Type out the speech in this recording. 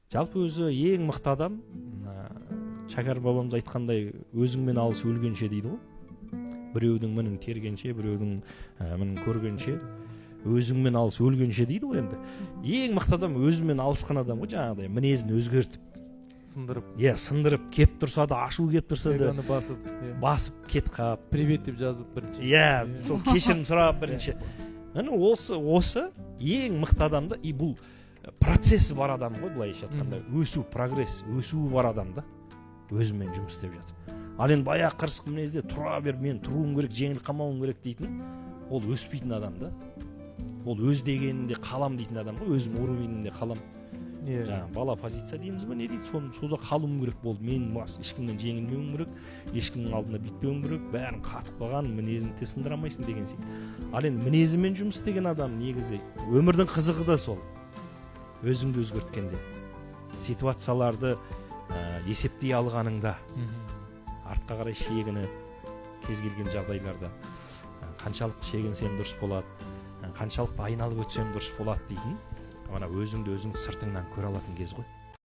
Жалпы өзі ең мықты адам, Шәкәрім бабамыз айтқандай, өзіңмен алыс өлгенше дейді ғой. Біреудің мінін тергенше, біреудің мінін көргенше, өзіңмен алыс өлгенше дейді ғой енді. Ең мықты адам өзімен алысқан адам ғой, жаңағыдай мінезін өзгертіп, сындырып кеп тұрса да, ашу кеп тұрса да, басып кет қап, привет деп жазып бірінші. Сол кешірім сұрап бірінші. Осы ең мықты адамда, и бұл процесі бар адам ғой, былайша айтқанда, өсу, прогресс, өсуі бар адамда өзімен жұмыс істеп жатыр. Ал енді баяғы қырсық мінезде тұра бер, мен тұруым керек, жеңіл қамауым керек дейтін, ол өспейтін адам да. Ол өз дегенінде қалам дейтін адам ғой, өзім уровенінде қалам. Бала позиция дейміз бе, не дейді, сонда қалуым керек болды. Мен ешкімнен жеңілмеуім керек, ешкімнің алдында бүйтпеуім керек, бәрін қатып қалған, мінезін те сындыра алмайсың деген сияқты. Ал енді мінезімен жұмыс істеген адам негізі өмірдің қызығы да сол. Өзіңді өзгерткенде, ситуацияларды есептей алғаныңда, артқа қарай шегініп, кез келген жағдайларда қаншалықты шегінсем дұрыс болады, қаншалықты айналып өтсем дұрыс болады дейтін, ана өзіңді өзің сыртыңнан көре алатын кез ғой.